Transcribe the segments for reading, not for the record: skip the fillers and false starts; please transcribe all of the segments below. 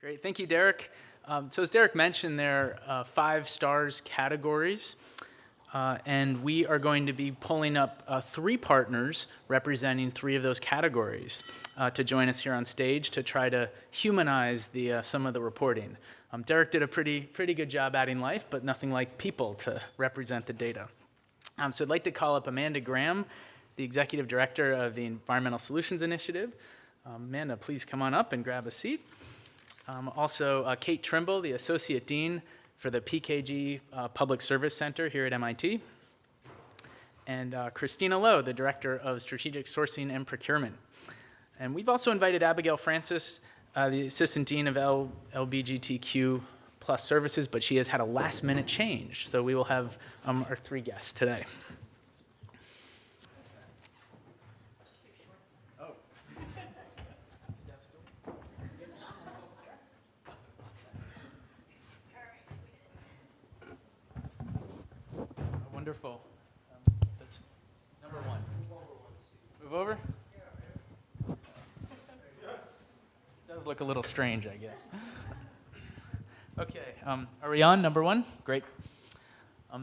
Great, thank you, Derek. So as Derek mentioned, there are 5 stars categories, and we are going to be pulling up 3 partners representing 3 of those categories to join us here on stage to try to humanize some of the reporting. Derek did a pretty good job adding life, but nothing like people to represent the data. So I'd like to call up Amanda Graham, the Executive Director of the Environmental Solutions Initiative. Amanda, please come on up and grab a seat. Also, Kate Trimble, the Associate Dean for the PKG Public Service Center here at MIT. And Christina Lowe, the Director of Strategic Sourcing and Procurement. And we've also invited Abigail Francis, the Assistant Dean of LGBTQ plus services, but she has had a last-minute change. So we will have our 3 guests today. Wonderful. That's number 1. Move over? Does look a little strange, I guess. Okay, are we on number 1? Great.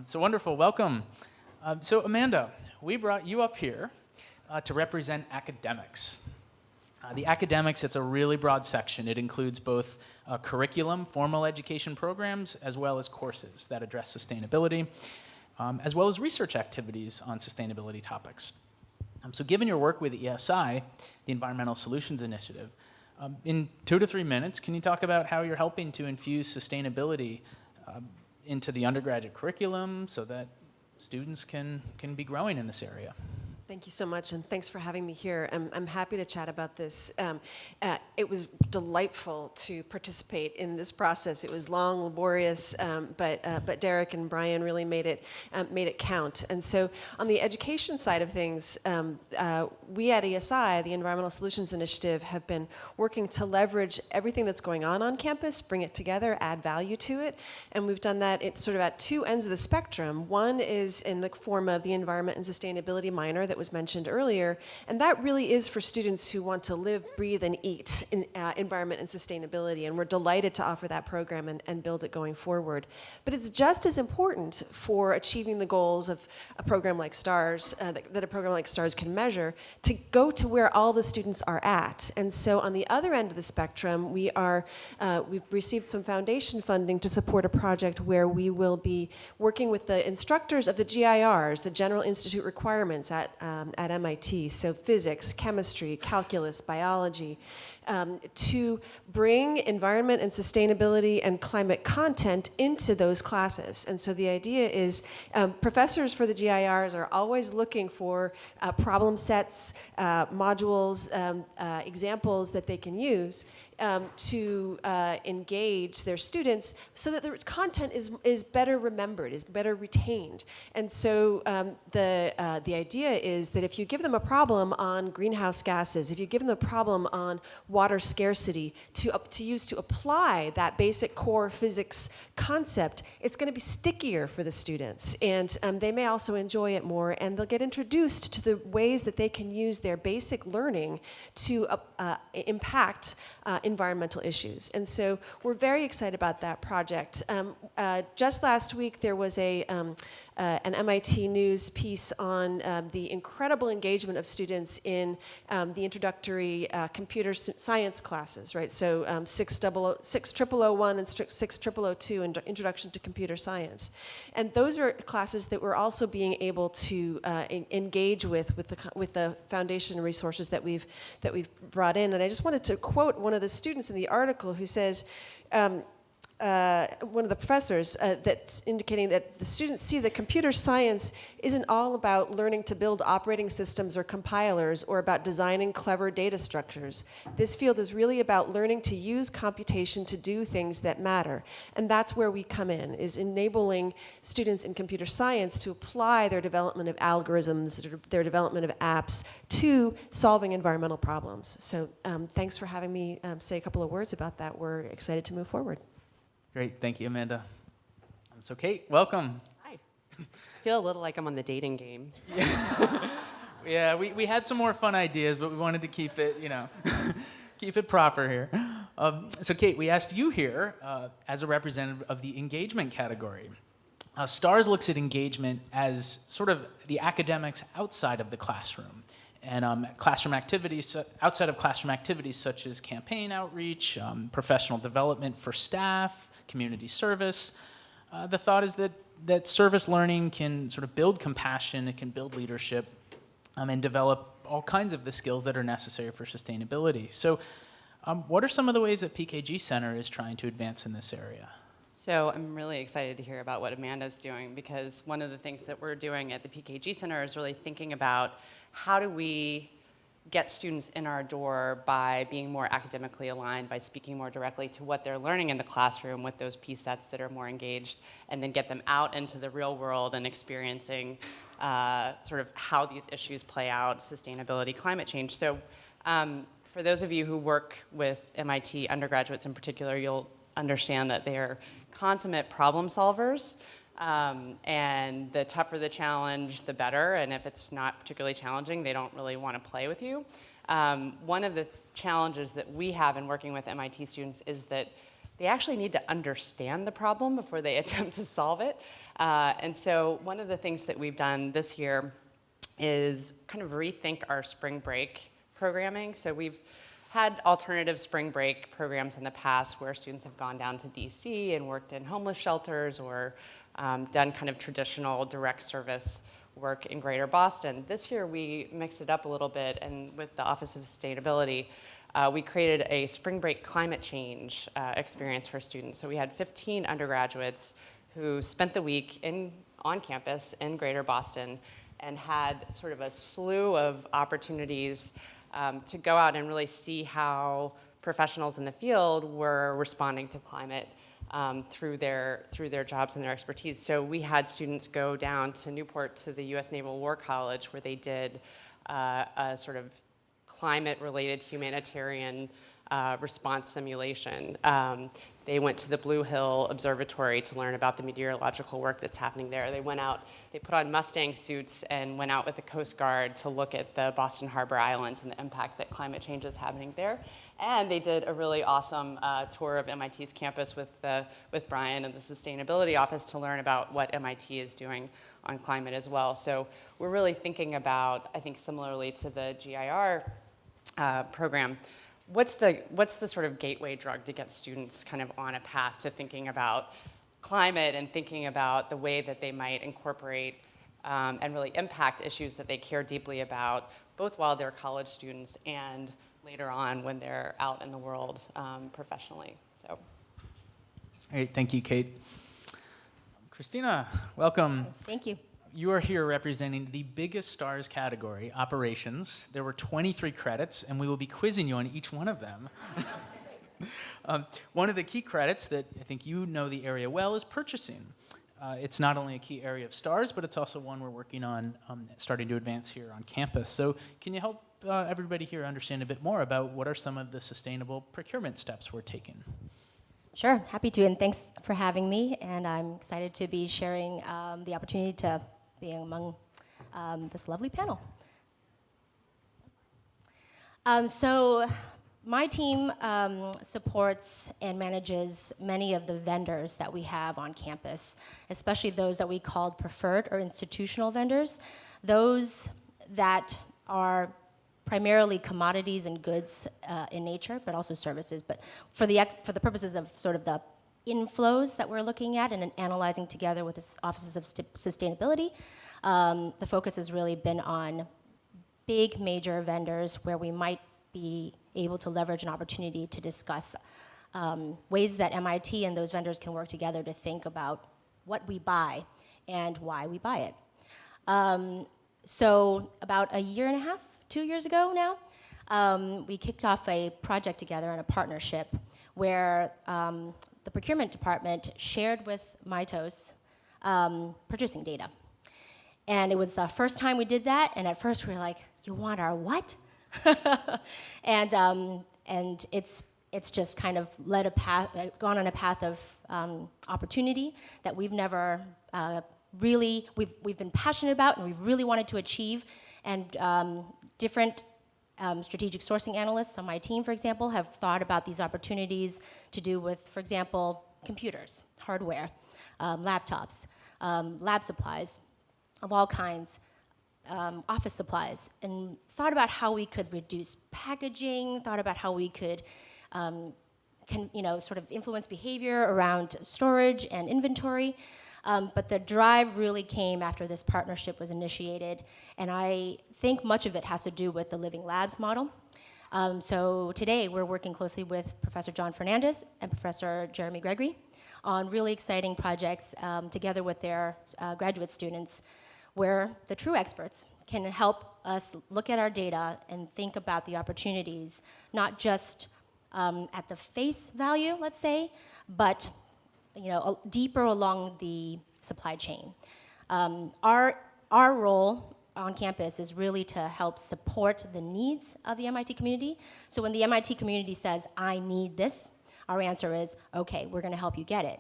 So wonderful, welcome. So Amanda, we brought you up here to represent academics. The academics, it's a really broad section. It includes both curriculum, formal education programs, as well as courses that address sustainability, as well as research activities on sustainability topics. So given your work with ESI, the Environmental Solutions Initiative, in 2 to 3 minutes, can you talk about how you're helping to infuse sustainability into the undergraduate curriculum so that students can be growing in this area? Thank you so much, and thanks for having me here. I'm happy to chat about this. It was delightful to participate in this process. It was long, laborious, but Derek and Brian really made it count. And so, on the education side of things, we at ESI, the Environmental Solutions Initiative, have been working to leverage everything that's going on campus, bring it together, add value to it, and we've done that sort of at 2 ends of the spectrum. One is in the form of the Environment and Sustainability minor that was mentioned earlier, and that really is for students who want to live, breathe, and eat in environment and sustainability, and we're delighted to offer that program and build it going forward. But it's just as important for achieving the goals of a program like STARS, that a program like STARS can measure, to go to where all the students are at. And so on the other end of the spectrum, we've received some foundation funding to support a project where we will be working with the instructors of the GIRs, the General Institute Requirements at MIT, so physics, chemistry, calculus, biology, to bring environment and sustainability and climate content into those classes. And so the idea is professors for the GIRs are always looking for problem sets, modules, examples that they can use to engage their students so that the content is better remembered, is better retained. And so the idea is that if you give them a problem on greenhouse gases, if you give them a problem on water scarcity to use to apply that basic core physics concept, it's going to be stickier for the students. And they may also enjoy it more, and they'll get introduced to the ways that they can use their basic learning to impact environmental issues. And so we're very excited about that project. Just last week, there was an MIT News piece on the incredible engagement of students in the introductory computer science classes, right? So 6001 and 6002, Introduction to Computer Science. And those are classes that we're also being able to engage with the foundation resources that we've brought in. And I just wanted to quote one of the students in the article who says, one of the professors that's indicating that the students see that computer science isn't all about learning to build operating systems or compilers or about designing clever data structures. This field is really about learning to use computation to do things that matter. And that's where we come in, is enabling students in computer science to apply their development of algorithms, their development of apps to solving environmental problems. So thanks for having me say a couple of words about that. We're excited to move forward. Great, thank you, Amanda. So Kate, welcome. Hi. I feel a little like I'm on the dating game. Yeah, we had some more fun ideas, but we wanted to keep it, keep it proper here. So Kate, we asked you here as a representative of the engagement category. STARS looks at engagement as sort of the academics outside of the classroom. And classroom activities, outside of classroom activities such as campaign outreach, professional development for staff, community service. The thought is that service learning can sort of build compassion, it can build leadership, and develop all kinds of the skills that are necessary for sustainability. So what are some of the ways that PKG Center is trying to advance in this area? So I'm really excited to hear about what Amanda's doing, because one of the things that we're doing at the PKG Center is really thinking about how do we get students in our door by being more academically aligned, by speaking more directly to what they're learning in the classroom with those P sets that are more engaged, and then get them out into the real world and experiencing sort of how these issues play out, sustainability, climate change. So for those of you who work with MIT undergraduates in particular, you'll understand that they are consummate problem solvers. And the tougher the challenge, the better. And if it's not particularly challenging, they don't really want to play with you. One of the challenges that we have in working with MIT students is that they actually need to understand the problem before they attempt to solve it. And so one of the things that we've done this year is kind of rethink our spring break programming. So we've had alternative spring break programs in the past where students have gone down to DC and worked in homeless shelters or done kind of traditional direct service work in Greater Boston. This year we mixed it up a little bit, and with the Office of Sustainability, we created a spring break climate change experience for students. So we had 15 undergraduates who spent the week on campus in Greater Boston and had sort of a slew of opportunities to go out and really see how professionals in the field were responding to climate through their jobs and their expertise. So we had students go down to Newport to the U.S. Naval War College, where they did a sort of climate-related humanitarian response simulation. They went to the Blue Hill Observatory to learn about the meteorological work that's happening there. They went out, they put on Mustang suits and went out with the Coast Guard to look at the Boston Harbor Islands and the impact that climate change is happening there. And they did a really awesome tour of MIT's campus with Brian and the Sustainability Office to learn about what MIT is doing on climate as well. So we're really thinking about, I think similarly to the GIR program, what's the sort of gateway drug to get students kind of on a path to thinking about climate and thinking about the way that they might incorporate and really impact issues that they care deeply about, both while they're college students and later on when they're out in the world professionally. So. Great, thank you, Kate. Christina, welcome. Thank you. You are here representing the biggest STARS category, operations. There were 23 credits, and we will be quizzing you on each one of them. One of the key credits that I think you know the area well is purchasing. It's not only a key area of STARS, but it's also one we're working on starting to advance here on campus. So can you help everybody here understand a bit more about what are some of the sustainable procurement steps we're taking? Sure, happy to, and thanks for having me. And I'm excited to be sharing the opportunity to be among this lovely panel. So my team supports and manages many of the vendors that we have on campus, especially those that we called preferred or institutional vendors, those that are primarily commodities and goods in nature, but also services. But for the purposes of sort of the inflows that we're looking at and analyzing together with the Offices of Sustainability, the focus has really been on big major vendors where we might be able to leverage an opportunity to discuss ways that MIT and those vendors can work together to think about what we buy and why we buy it. So about a year and a half, 2 years ago now, we kicked off a project together and a partnership where the procurement department shared with Mitos purchasing data. And it was the first time we did that, and at first we were like, you want our what? And it's just kind of gone on a path of opportunity that we've never we've been passionate about and we've really wanted to achieve, and different Strategic sourcing analysts on my team, for example, have thought about these opportunities to do with, for example, computers, hardware, laptops, lab supplies of all kinds, office supplies, and thought about how we could reduce packaging, thought about how we could sort of influence behavior around storage and inventory. But the drive really came after this partnership was initiated, and I think much of it has to do with the Living Labs model. So today we're working closely with Professor John Fernandez and Professor Jeremy Gregory on really exciting projects together with their graduate students, where the true experts can help us look at our data and think about the opportunities, not just at the face value, let's say, but deeper along the supply chain. Our role on campus is really to help support the needs of the MIT community. So when the MIT community says, I need this, our answer is, okay, we're gonna help you get it.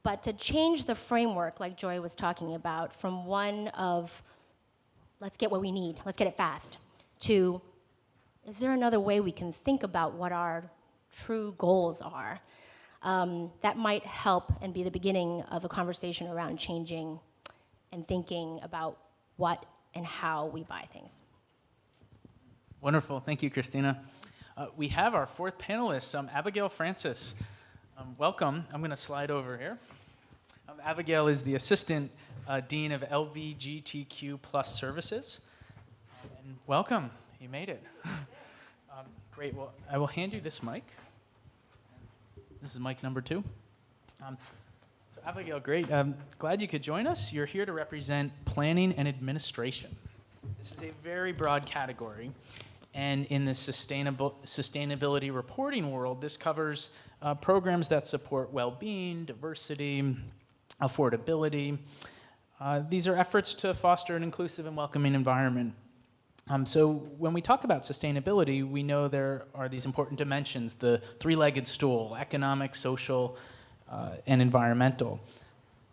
But to change the framework, like Joy was talking about, from one of, let's get what we need, let's get it fast, to, is there another way we can think about what our true goals are? That might help and be the beginning of a conversation around changing and thinking about what and how we buy things. Wonderful. Thank you, Christina. We have our fourth panelist, Abigail Francis. Welcome. I'm going to slide over here. Abigail is the Assistant Dean of LGBTQ+ Services. And welcome. You made it. Great. Well, I will hand you this mic. This is mic number 2. So Abigail, great. Glad you could join us. You're here to represent planning and administration. This is a very broad category. And in the sustainability reporting world, this covers programs that support well-being, diversity, affordability. These are efforts to foster an inclusive and welcoming environment. So when we talk about sustainability, we know there are these important dimensions, the three-legged stool: economic, social, and environmental.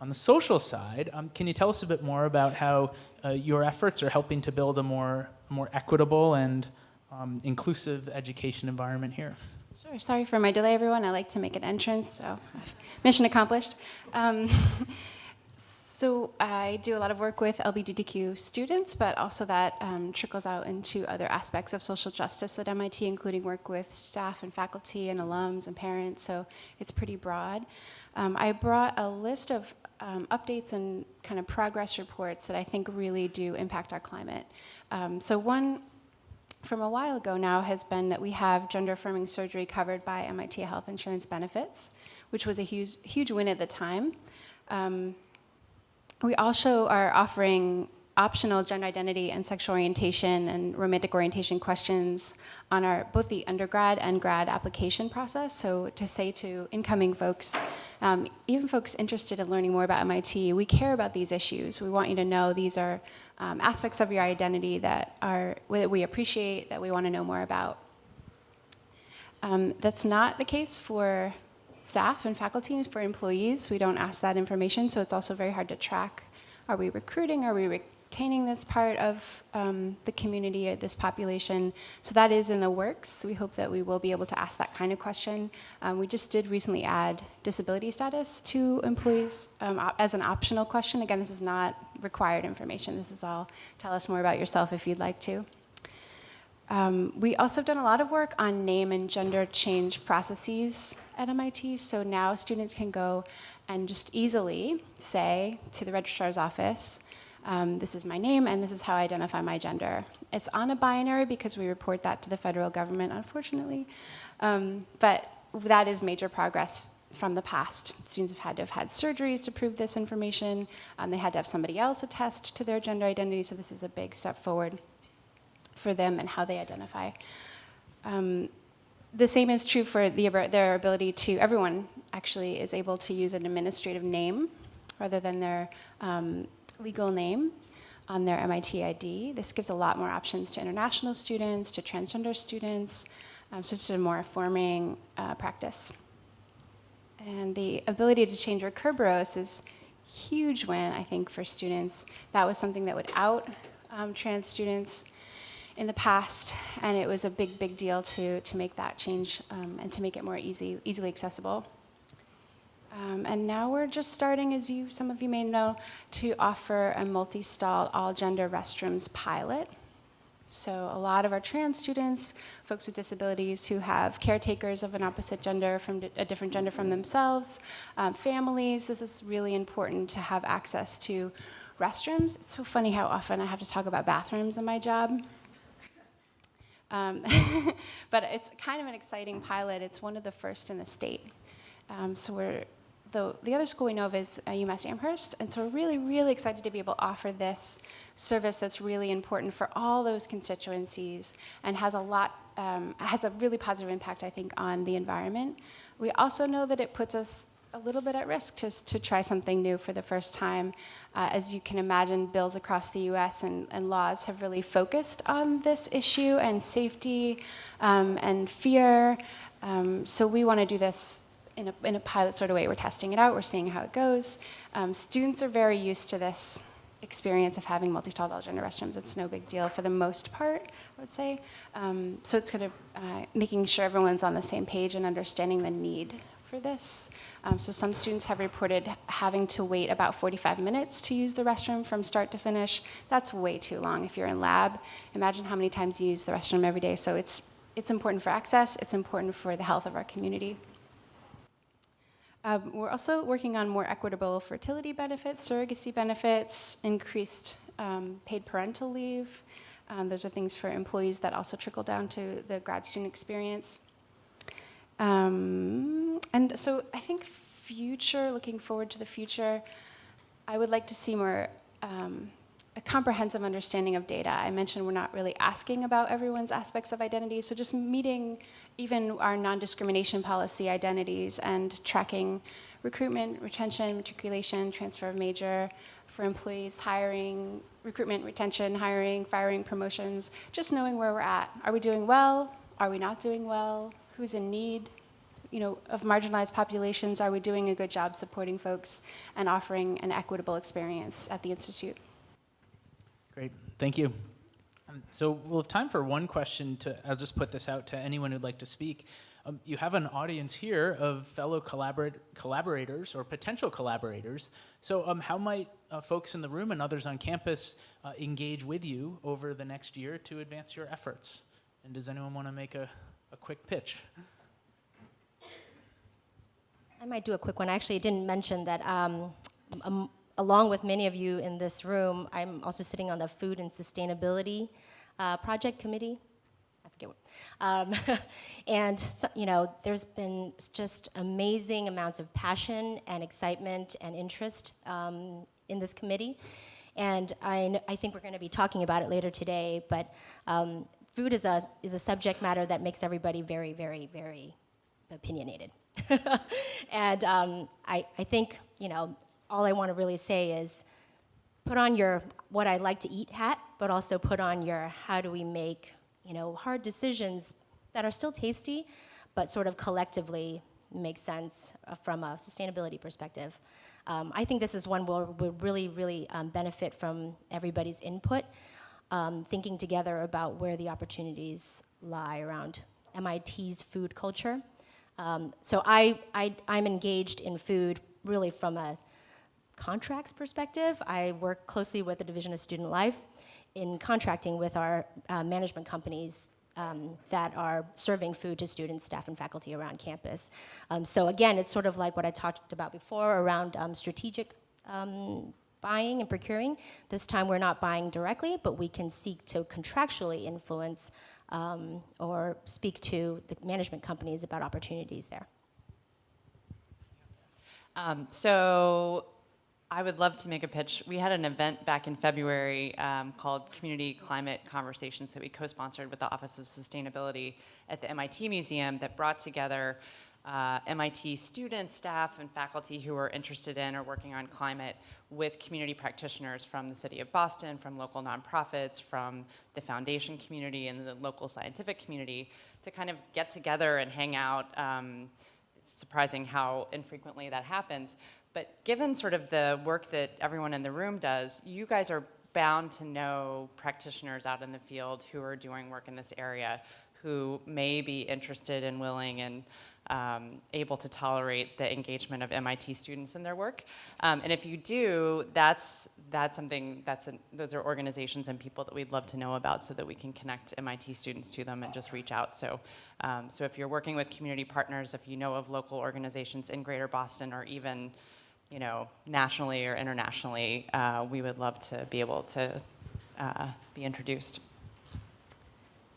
On the social side, can you tell us a bit more about how your efforts are helping to build a more equitable and inclusive education environment here? Sure. Sorry for my delay, everyone. I like to make an entrance, so mission accomplished. So I do a lot of work with LGBTQ students, but also that trickles out into other aspects of social justice at MIT, including work with staff and faculty and alums and parents, so it's pretty broad. I brought a list of updates and kind of progress reports that I think really do impact our climate. So one from a while ago now has been that we have gender-affirming surgery covered by MIT health insurance benefits, which was a huge win at the time. We also are offering optional gender identity and sexual orientation and romantic orientation questions on both the undergrad and grad application process. So to say to incoming folks, even folks interested in learning more about MIT, we care about these issues. We want you to know these are aspects of your identity that we appreciate, that we want to know more about. That's not the case for staff and faculty. For employees, we don't ask that information, so it's also very hard to track. Are we recruiting? Are we retaining this part of the community, this population? So that is in the works. We hope that we will be able to ask that kind of question. We just did recently add disability status to employees as an optional question. Again, this is not required information. This is all, tell us more about yourself if you'd like to. We also have done a lot of work on name and gender change processes at MIT. So now students can go and just easily say to the registrar's office, this is my name and this is how I identify my gender. It's on a binary because we report that to the federal government, unfortunately. But that is major progress from the past. Students have had to have had surgeries to prove this information. They had to have somebody else attest to their gender identity, so this is a big step forward for them and how they identify. The same is true for their ability to, everyone actually is able to use an administrative name rather than their legal name on their MIT ID. This gives a lot more options to international students, to transgender students, so it's a more affirming practice. And the ability to change your Kerberos is a huge win, I think, for students. That was something that would out trans students in the past, and it was a big deal to make that change and to make it more easily accessible. And now we're just starting, as some of you may know, to offer a multi-stall all-gender restrooms pilot. So a lot of our trans students, folks with disabilities who have caretakers of an opposite gender, from a different gender from themselves, families, this is really important to have access to restrooms. It's so funny how often I have to talk about bathrooms in my job. But it's kind of an exciting pilot. It's one of the first in the state. The other school we know of is UMass Amherst, and so we're really excited to be able to offer this service that's really important for all those constituencies and has a really positive impact, I think, on the environment. We also know that it puts us a little bit at risk just to try something new for the first time. As you can imagine, bills across the US and laws have really focused on this issue and safety and fear. So we want to do this in a pilot sort of way. We're testing it out, we're seeing how it goes. Students are very used to this experience of having multi-stalled all-gender restrooms. It's no big deal for the most part, I would say. So it's kind of making sure everyone's on the same page and understanding the need for this. So some students have reported having to wait about 45 minutes to use the restroom from start to finish. That's way too long if you're in lab. Imagine how many times you use the restroom every day. So it's important for access, it's important for the health of our community. We're also working on more equitable fertility benefits, surrogacy benefits, increased paid parental leave. Those are things for employees that also trickle down to the grad student experience. And so I think looking forward to the future, I would like to see more a comprehensive understanding of data. I mentioned we're not really asking about everyone's aspects of identity, so just meeting even our non-discrimination policy identities and tracking recruitment, retention, matriculation, transfer of major for employees, hiring, recruitment, retention, hiring, firing, promotions, just knowing where we're at. Are we doing well? Are we not doing well? Who's in need? Of marginalized populations, are we doing a good job supporting folks and offering an equitable experience at the Institute? Great, thank you. So we'll have time for one question. I'll just put this out to anyone who'd like to speak. You have an audience here of fellow collaborators or potential collaborators. So how might folks in the room and others on campus engage with you over the next year to advance your efforts? And does anyone want to make a quick pitch? I might do a quick one. I actually didn't mention that along with many of you in this room, I'm also sitting on the Food and Sustainability Project Committee. I forget what. And there's been just amazing amounts of passion and excitement and interest in this committee. And I think we're going to be talking about it later today. But food is a subject matter that makes everybody very, very, very opinionated. And I think, all I want to really say is put on your what I like to eat hat, but also put on your how do we make, hard decisions that are still tasty, but sort of collectively make sense from a sustainability perspective. I think this is one where we'll really benefit from everybody's input, thinking together about where the opportunities lie around MIT's food culture. So I'm engaged in food really from a contracts perspective. I work closely with the Division of Student Life in contracting with our management companies that are serving food to students, staff, and faculty around campus. So again, it's sort of like what I talked about before around strategic buying and procuring. This time we're not buying directly, but we can seek to contractually influence or speak to the management companies about opportunities there. So I would love to make a pitch. We had an event back in February called Community Climate Conversations that we co-sponsored with the Office of Sustainability at the MIT Museum that brought together MIT students, staff, and faculty who were interested in or working on climate with community practitioners from the city of Boston, from local nonprofits, from the foundation community and the local scientific community to kind of get together and hang out. It's surprising how infrequently that happens. But given sort of the work that everyone in the room does, you guys are bound to know practitioners out in the field who are doing work in this area, who may be interested and willing and able to tolerate the engagement of MIT students in their work. And if you do, that's something, those are organizations and people that we'd love to know about so that we can connect MIT students to them and just reach out. So, so if you're working with community partners, if you know of local organizations in Greater Boston or even, you know, nationally or internationally, we would love to be able to be introduced.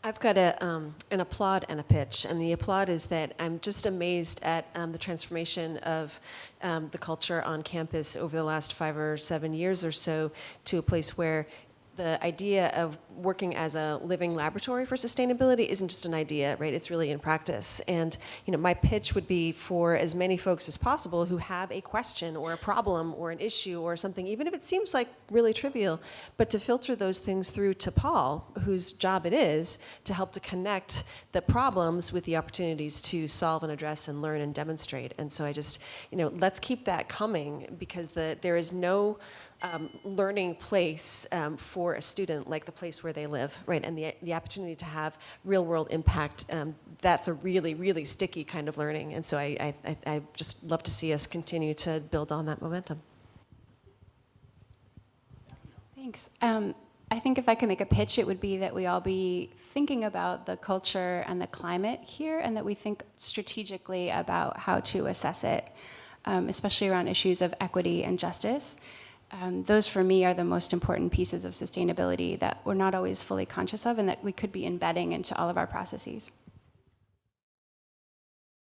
I've got an applaud and a pitch, and the applaud is that I'm just amazed at the transformation of the culture on campus over the last 5 or 7 years or so to a place where the idea of working as a living laboratory for sustainability isn't just an idea, right? It's really in practice. And you know, my pitch would be for as many folks as possible who have a question or a problem or an issue or something, even if it seems like really trivial, but to filter those things through to Paul, whose job it is to help to connect the problems with the opportunities to solve and address and learn and demonstrate. And so I just, you know, let's keep that coming, because there is no learning place for a student like the place where they live, right? And the opportunity to have real world impact, that's a really, really sticky kind of learning. And so I just love to see us continue to build on that momentum. Thanks. I think if I could make a pitch, it would be that we all be thinking about the culture and the climate here, and that we think strategically about how to assess it, especially around issues of equity and justice. Those, for me, are the most important pieces of sustainability that we're not always fully conscious of and that we could be embedding into all of our processes.